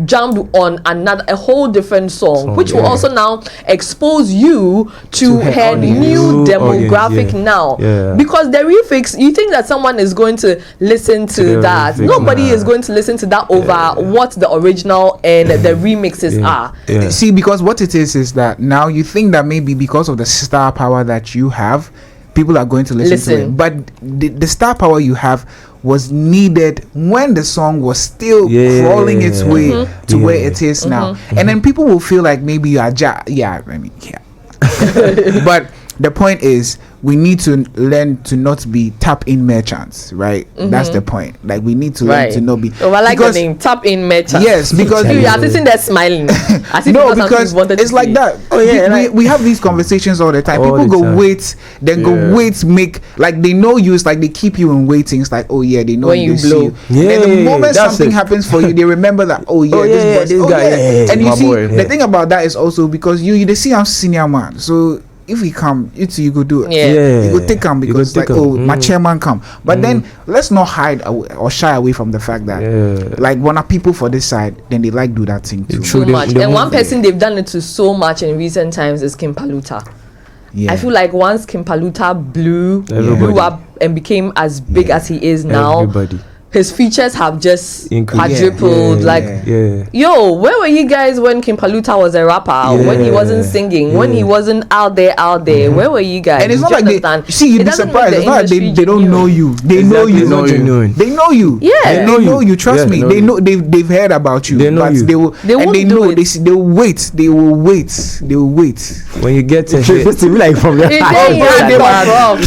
jumped on a whole different song, which will yeah. also now expose you to her her audience. new New demographic audience, yeah. now. Yeah. Because the refix, you think that someone is going to listen to the that. refix, Nobody nah. is going to listen to that over what the original and the remixes are. Yeah. See, because what it is that now you think that maybe because of the star power that you have, people are going to listen to it. But the star power you have was needed when the song was still crawling its way to where it is now. And then people will feel like maybe you are but the point is, we need to learn to not be tap in merchants, right? That's the point. Like, we need to learn to not be. Oh, I like the because- name, tap in merchant. Yes, because you are sitting there smiling. As if no, it was something because you wanted it's to like say. that. Oh, yeah, we have these conversations all the time. All People the go time. wait, then go wait, make like they know you. It's like they keep you in waiting. It's like, oh yeah, they know When you, you they see blow. you. Yeah, and the moment that's something it. happens for you, they remember that. Oh yeah, this this guy, yeah, And you my see, boy, the yeah. thing about that is also because you they see I'm senior man, so. If he come, you go do it. Yeah. You go take him You because go like, take oh, 'em. my chairman come. But then let's not hide or shy away from the fact that, like, when are people for this side, then they like do that thing too. Too much. And one person they've done it to so much in recent times is Kim Paluta. Yeah. I feel like once Kim Paluta blew Everybody. up and became as big as he is now, Everybody. his features have just Increased. quadrupled. Yeah, like, yeah. Yeah. where were you guys when Kim Paluta was a rapper? When he wasn't singing? When he wasn't out there? Where were you guys? And it's not Do you like they understand? see you'd It be doesn't make surprised. the It's not like industry they don't know you. They know Exactly, you. know genuine. They know you. Yeah. They know you. Trust Yeah, me. know They you. know they've heard about you. They know but you. they will. They and won't they do know it. they'll wait. They will wait. They will wait. When you get to Just to be like from the It ain't hard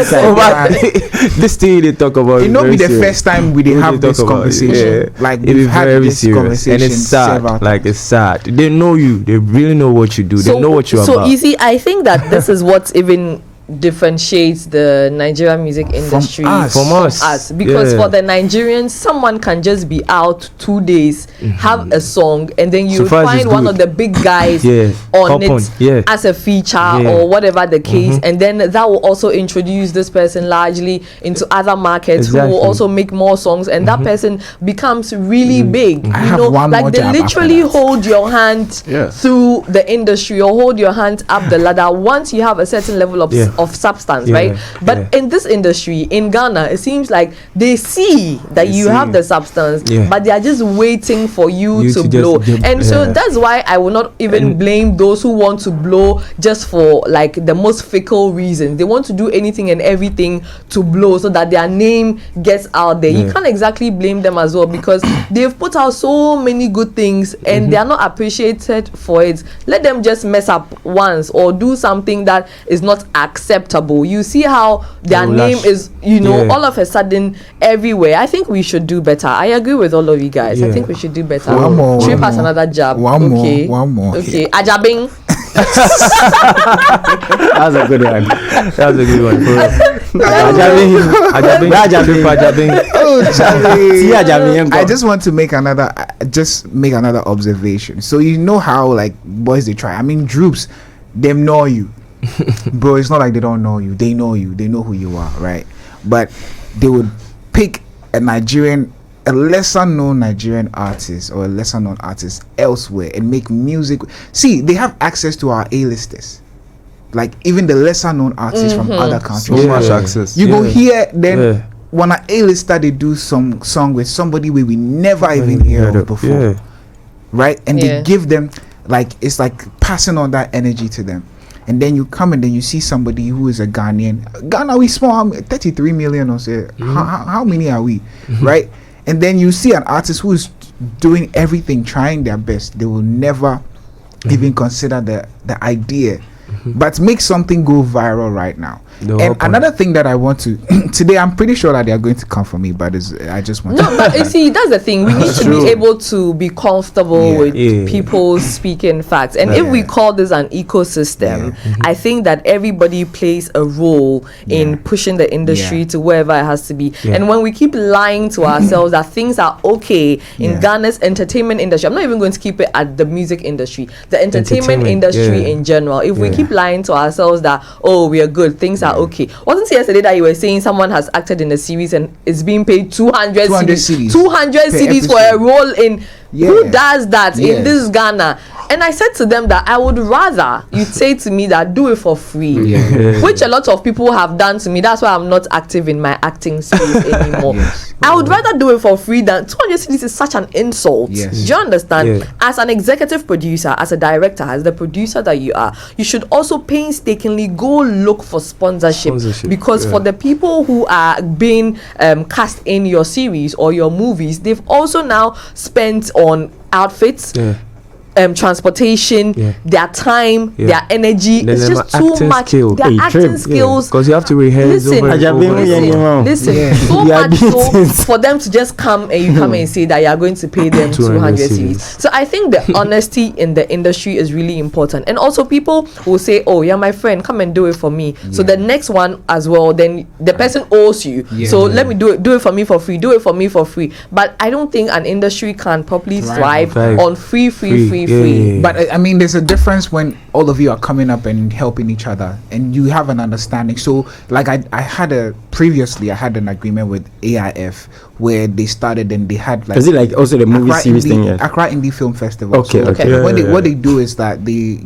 to this thing they talk about. It not very be the serious. first time we When have they this talk about it, conversation. yeah. Like It be we've had very this serious, conversation and it's sad. several Like it's sad. They know you. They really know what you do. They know what you're so about. easy. I think that this is what even differentiates the Nigerian music industry us. From us. because Yeah. for the Nigerians, someone can just be out 2 days, have a song, and then you So far, find it's one good. of the big guys Yeah. on Hop it on. Yeah. as a feature Yeah. or whatever the case, and then that will also introduce this person largely into other markets who Exactly. will also make more songs, and that person becomes really big. I You have know, one like more they job after literally that. hold your hand Yeah. through the industry or hold your hand up the ladder once you have a certain level of, Yeah. of substance, Yeah, right? But yeah. in this industry, in Ghana, it seems like they see that you have the substance, Yeah. but they are just waiting for you, You to to just blow. give- And so yeah. that's why I will not even blame those who want to blow just for like the most fickle reasons. They want to do anything and everything to blow so that their name gets out there. You Yeah. can't exactly blame them as well because they've put out so many good things and they are not appreciated for it. Let them just mess up once or do something that is not acceptable. You see how their Oh, name lash. is, Yeah. all of a sudden everywhere. I think we should do better. I agree with all of you guys. I Yeah. think we should do better. One more, Should we one pass more. another jab? One more, Okay. one more. Okay. Ajabing. That's a good one. That's a good one. Ajabing. Ajabing. Oh, Charlie. See, Ajabing, I just want to make another observation. So you know how like boys they try. I mean, Drupz, them know you, bro. It's not like they don't know you. They know you. They know who you are, right? But they would pick a lesser known Nigerian artist or a lesser known artist elsewhere and make music. See, they have access to our A-listers, like even the lesser known artists from other countries. So much Yeah. access. You go Yeah. here, then Yeah. when an A-lister they do some song with somebody we never even heard of before, Yeah. right? And Yeah. they give them like it's like passing on that energy to them. And then you come and then you see somebody who is a Ghanaian. Ghana, we small, 33 million or so. How many are we, right? And then you see an artist who is doing everything, trying their best. They will never even consider the idea, but make something go viral right now. The Another thing that I want to today, I'm pretty sure that they are going to come for me, but I just want No, but you see, that's the thing. We need to be able to be comfortable with people speaking facts. And if we call this an ecosystem, I think that everybody plays a role in pushing the industry to wherever it has to be. And when we keep lying to ourselves that things are okay in Ghana's entertainment industry, I'm not even going to keep it at the music industry, the entertainment industry in general. If we keep lying to ourselves that, oh, we are good, things are okay. Wasn't it yesterday that you were saying someone has acted in a series and is being paid 200 CDs 200 CDs for a role in who does that in this Ghana? And I said to them that I would rather you say to me that do it for free, which a lot of people have done to me. That's why I'm not active in my acting space anymore. I would rather do it for free than 200 CDs is such an insult. Do you understand? As an executive producer, as a director, as the producer that you are, you should also painstakingly go look for sponsorship. Because for the people who are being cast in your series or your movies, they've also now spent on outfits, transportation, their time, their energy. It's just too much. Their acting skills, because you have to rehearse. Listen, so much so for them to just come and you come and say that you are going to pay them 200 CDs. So I think the honesty in the industry is really important. And also people will say, oh, you're my friend, come and do it for me. So the next one as well, then the person owes you. So let me do it for me for free. Do it for me for free. But I don't think an industry can properly thrive on free. But I mean, there's a difference when all of you are coming up and helping each other and you have an understanding. So like I had an agreement with AIF where they started and they had like, is it like also the movie series thing? Accra Indie Film Festival. Okay. What they do is that they,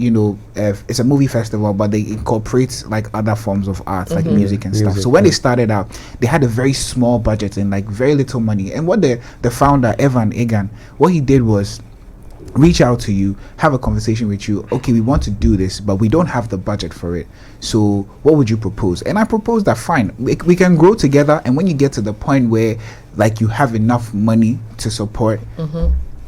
it's a movie festival, but they incorporate like other forms of art, like music and stuff. So when they started out, they had a very small budget and like very little money. And what the founder, Evan Egan, what he did was reach out to you, have a conversation with you. Okay, we want to do this, but we don't have the budget for it. So what would you propose? And I proposed that fine, we can grow together. And when you get to the point where like you have enough money to support,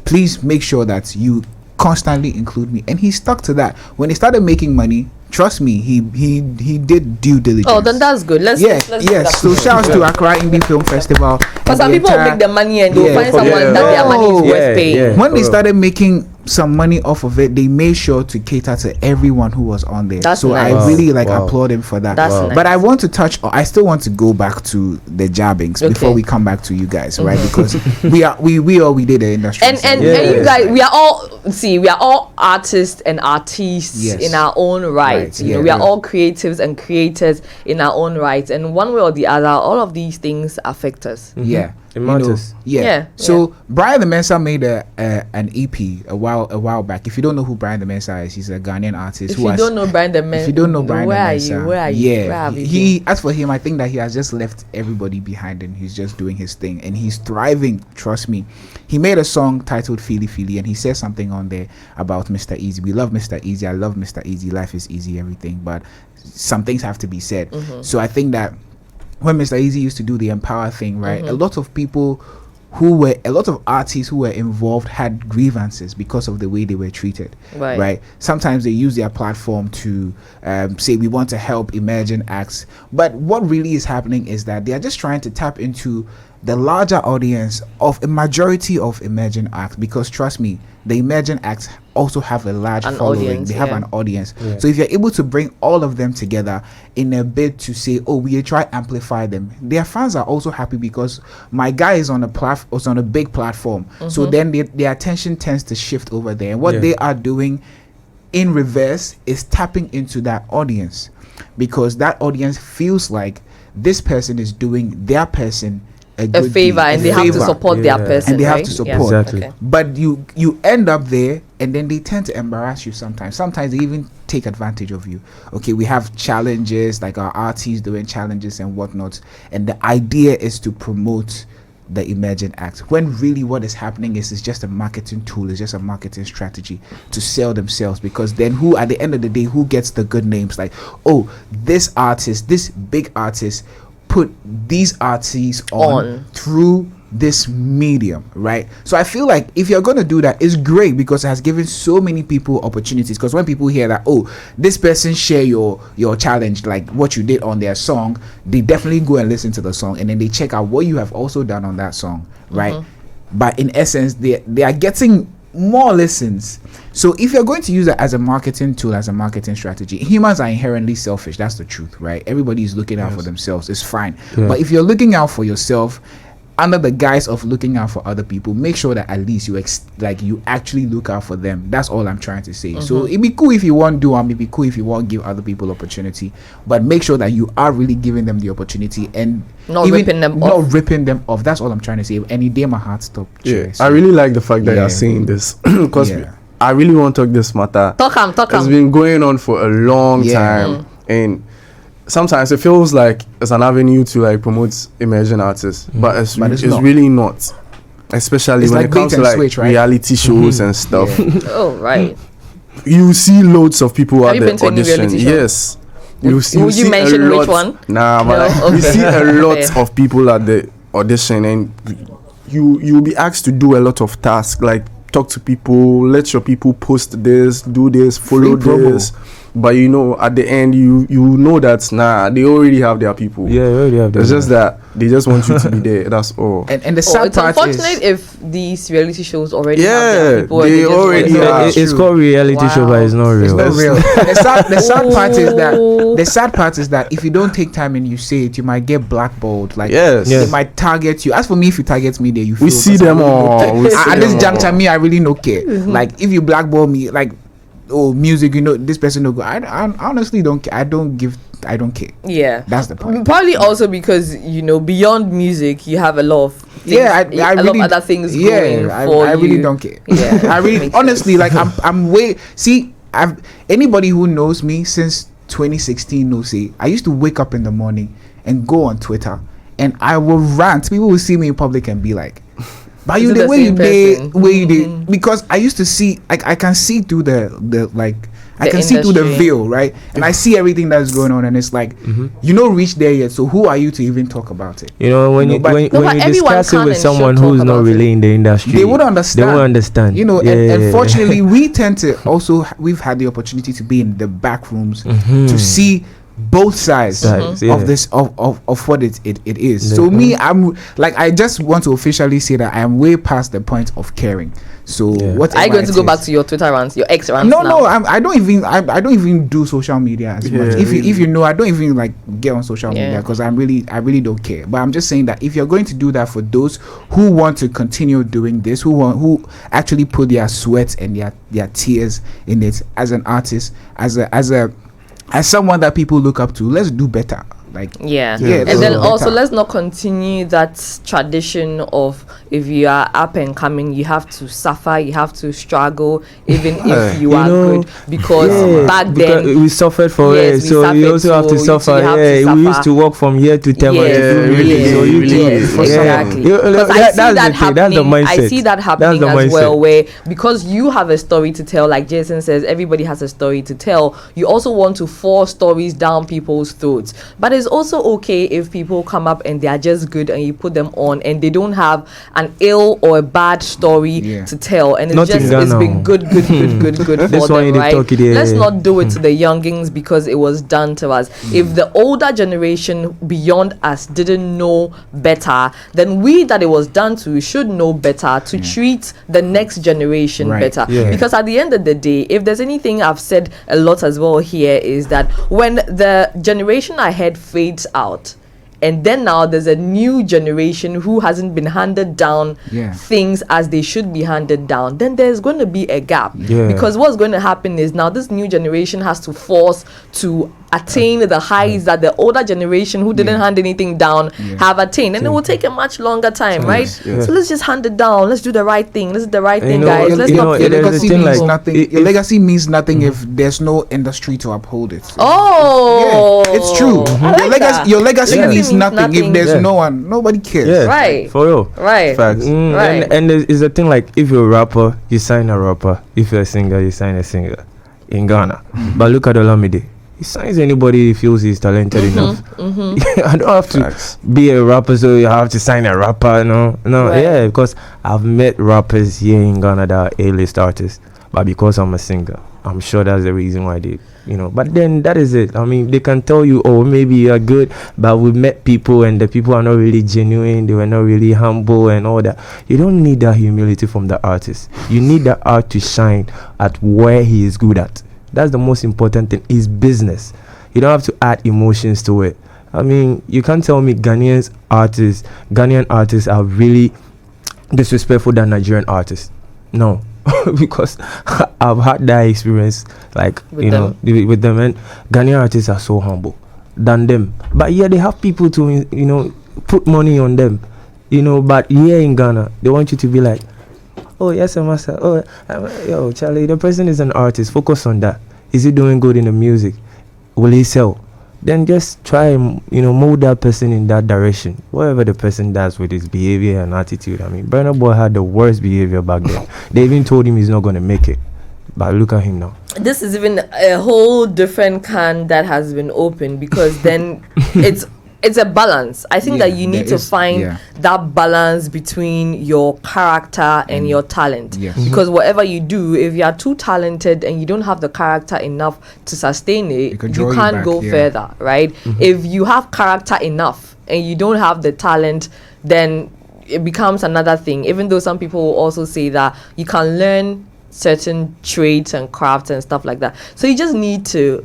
please make sure that you constantly include me. And he stuck to that. When he started making money, trust me, he did due diligence. Oh, then that's good. Let's so shouts to Accra Indie Film Festival. Because some people will make the money and they'll find someone that their money is worth paying. When they started making some money off of it, they made sure to cater to everyone who was on there. That's so nice. I really applaud him for that. That's nice. But I want to I still want to go back to the jabbings before we come back to you guys, right? Because we did the industry. And you guys, we are all artists and artistes in our own right. We are all creatives and creators in our own right. And one way or the other, all of these things affect us. It matters. So Brian the Mensa made an EP a while back. If you don't know who Brian the Mensa is, he's a Ghanaian artist. If you don't know Brian the Mensa, where are you? He as for him, I think that he has just left everybody behind and he's just doing his thing and he's thriving. Trust me. He made a song titled Feely Feely and he says something on there about Mr. Easy. We love Mr. Easy. I love Mr. Easy. Life is easy, everything. But some things have to be said. So I think that when Mr. Easy used to do the Empower thing, right, a lot of artists who were involved had grievances because of the way they were treated, right? Sometimes they use their platform to say we want to help emerging acts, but what really is happening is that they are just trying to tap into the larger audience of a majority of emerging acts, because trust me, the emerging acts also have a large following. They have an audience. So if you're able to bring all of them together in a bid to say, oh, we try amplify them, their fans are also happy because my guy is on a big platform. So then their attention tends to shift over there. And what they are doing in reverse is tapping into that audience, because that audience feels like this person is doing their person a favor, and they have to support their person, and they have to support. Exactly. But you end up there, and then they tend to embarrass you sometimes. Sometimes they even take advantage of you. Okay, we have challenges, like our artists doing challenges and whatnot, and the idea is to promote the emerging act, when really what is happening is just a marketing tool, it's just a marketing strategy to sell themselves. Because then who at the end of the day, who gets the good names? Like, oh, this big artist put these artists on through this medium, right? So I feel like if you're going to do that, it's great because it has given so many people opportunities. Because when people hear that, oh, this person share your challenge, like what you did on their song, they definitely go and listen to the song, and then they check out what you have also done on that song, right? But in essence, they are getting more listens. So if you're going to use it as a marketing tool, as a marketing strategy, humans are inherently selfish. That's the truth, right? Everybody is looking out for themselves. It's fine. But if you're looking out for yourself under the guise of looking out for other people, make sure that at least you actually look out for them. That's all I'm trying to say. So it'd be cool if you want to do it'd be cool if you want to give other people opportunity, but make sure that you are really giving them the opportunity and not ripping them off. That's all I'm trying to say. Any day my heart stop. I really like the fact that you're saying this because I really want to talk this matter. Talk It's been going on for a long time, and sometimes it feels like it's an avenue to like promote emerging artists, but it's really not. Especially it's when like it comes to like switch, right? reality shows and stuff. Oh right. You see loads of people Have at you been the to any audition. reality show? Yes. Would you mention which one? Nah, but No? like, you Okay. see a lot Okay. of people at the audition, and you'll be asked to do a lot of tasks, like talk to people, let your people post this, do this, follow this. But you know, at the end, you know that they already have their people. Yeah, they already have their It's just that they just want you to be there. That's all. And the sad It's part unfortunate is, if these reality shows already have their people. they and just already want to- have. It's called reality show, but it's not it's real. not real. The sad part is that Ooh. the sad part is that if you don't take time and you say it, you might get blackballed. Like Yes. they might target you. As for me, if you target me, there you We feel, see 'cause I them really all. don't care. We see At this them juncture, all. me, I really don't care. Like if you blackball me, like music, this person no go. I honestly don't care. I don't care. Yeah. That's the point. Probably also because beyond music, you have a lot of things, I a lot really, of other things going I for you. really don't care. Yeah, I really makes honestly like I'm way anybody who knows me since 2016 knows I used to wake up in the morning and go on Twitter and I will rant. People will see me in public and be like, but you Is it the the way you same did, person? way you did, because I used to see I can see through the like I The can see through the industry. veil, right? And I see everything that's going on, and it's like you don't reach there yet. So who are you to even talk about it? You know, when No, you but- when, No, when but you everyone discuss it can with and someone should who's talk not about really it. in the industry, They wouldn't understand. They won't understand. And unfortunately, we tend to also we've had the opportunity to be in the back rooms to see both sides yeah. of this of what it is. Yeah. So me, I'm like, I just want to officially say that I am way past the point of caring. So what Are you going to go back to your Twitter rants, your ex rants? No, I don't even do social media as much. If you know, I don't even like get on social media because I really don't care. But I'm just saying that if you're going to do that for those who want to continue doing this, who actually put their sweat and their tears in it as an artist, as someone that people look up to, let's do better. Like Yeah. let's And then do also better. let's not continue that tradition of if you are up and coming, you have to suffer, you have to struggle, even if you are good. Because back because then we suffered for Yes, it, we so suffered you also have too. to You suffer. too have to We used suffer. to walk from here to Tema Yes, to do yes, music. So you yes, too, exactly. Because I see that happening. I see that happening as well, where because you have a story to tell, like Jason says, everybody has a story to tell. You also want to force stories down people's throats, but it's also okay if people come up and they are just good and you put them on and they don't have an ill or a bad story to tell, and it's Not in just Ghana. it's been good for That's why them, they right? talk it, yeah, Let's yeah. not do it to the youngins because it was done to us. If the older generation beyond us didn't know better, then we that it was done to should know better to treat the next generation better. Yeah. Because at the end of the day, if there's anything I've said a lot as well here is that when the generation ahead fades out, and then now there's a new generation who hasn't been handed down things as they should be handed down, then there's going to be a gap. Because what's going to happen is now this new generation has to force to attain the highs that the older generation who didn't hand anything down have attained, and it will take a much longer time, right? So let's just hand it down. Let's do the right thing. Let's do the right thing, guys. Let's not your kill legacy thing means like- nothing. if- Your legacy means nothing if there's no industry to uphold it. Oh, Yeah, it's true. I like that. Your legacy Legacy means nothing if there's Yeah. no one. Nobody cares. Yeah, Right. for real. Right. Facts. Right. And it's a thing like if you're a rapper, you sign a rapper. If you're a singer, you sign a singer in Ghana. But look at Olamide. He signs anybody he feels he's talented enough. I don't have to Facts. be a rapper, so you have to sign a rapper. No, Right. yeah, because I've met rappers here in Ghana that are A-list artists, but because I'm a singer, I'm sure that's the reason why they, But then that is it. I mean, they can tell you, oh, maybe you're good, but we met people and the people are not really genuine. They were not really humble and all that. You don't need that humility from the artist. You need the art to shine at where he is good at. That's the most important thing. Is business. You don't have to add emotions to it. I mean, you can't tell me Ghanaian artists are really disrespectful than Nigerian artists. No, because I've had that experience, like with them, and Ghanaian artists are so humble than them. But yeah, they have people to put money on them, But here in Ghana, they want you to be like, oh yes, master. Oh, yo, Charlie, the person is an artist. Focus on that. Is he doing good in the music? Will he sell? Then just try and mold that person in that direction. Whatever the person does with his behavior and attitude. I mean, Burna Boy had the worst behavior back then. They even told him he's not going to make it. But look at him now. This is even a whole different can that has been opened, because then it's a balance. I think that you need to find that balance between your character and your talent. Yes. Because whatever you do, if you are too talented and you don't have the character enough to sustain it, you can't go further, right? If you have character enough and you don't have the talent, then it becomes another thing. Even though some people will also say that you can learn certain trades and crafts and stuff like that, so you just need to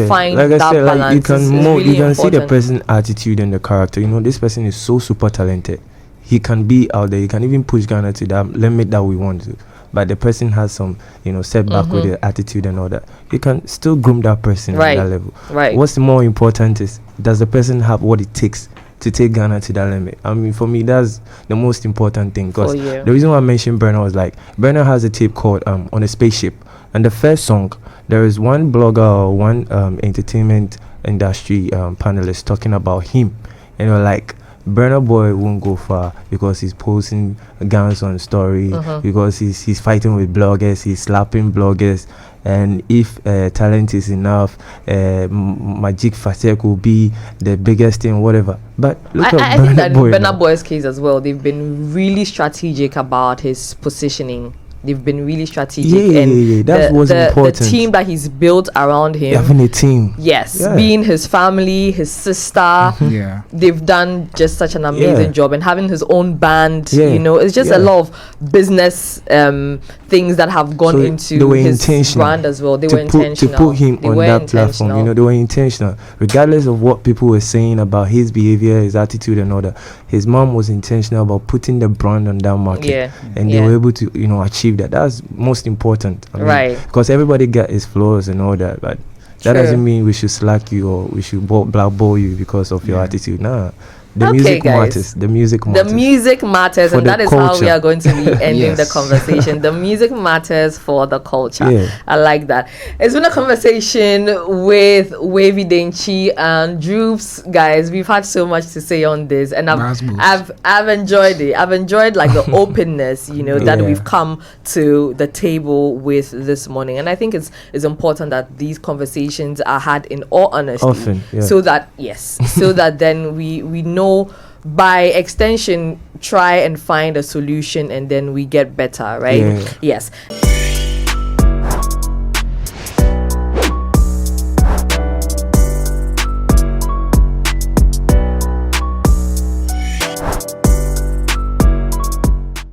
find like that I said, balance. like you can really you can see the important. person's attitude and the character. This person is so super talented, he can be out there, he can even push Ghana to that limit that we want to, but the person has some setback with the attitude and all that. You can still groom that person at that level. Right. What's more important is, does the person have what it takes to take Ghana to that limit? I mean, for me, that's the most important thing. Because the reason why I mentioned Burna was like, Burna has a tape called On a Spaceship, and the first song, there is one blogger or one entertainment industry panelist talking about him, like, Burna Boy won't go far because he's posting guns on story, because he's fighting with bloggers, he's slapping bloggers, and if talent is enough, Magic Fatek will be the biggest thing, whatever. But look I at think that in Boy Burna now. Boy's case as well, they've been really strategic about his positioning. They've been really strategic, and That was important. The team that he's built around him, Having a team, being his family, his sister, they've done just such an amazing job, and having his own band, it's just a lot of business things that have gone into his brand as well. They were intentional to put him on that platform. They were intentional, regardless of what people were saying about his behavior, his attitude, and all that. His mom was intentional about putting the brand on that market, and they were able to achieve that. That's most important. I mean, because everybody got his flaws and all that, but that doesn't mean we should slack you or we should blackball you because of your attitude. Nah. The music matters. The music matters. The music matters, and that is how we are going to be ending the conversation. The music matters for the culture. I like that. It's been a conversation with Wavydenkyi and Drupz, guys. We've had so much to say on this, and I've enjoyed it. I've enjoyed like the openness, that we've come to the table with this morning, and I think it's important that these conversations are had in all honesty, so that so that then we know, by extension, try and find a solution, and then we get better, right? Yes.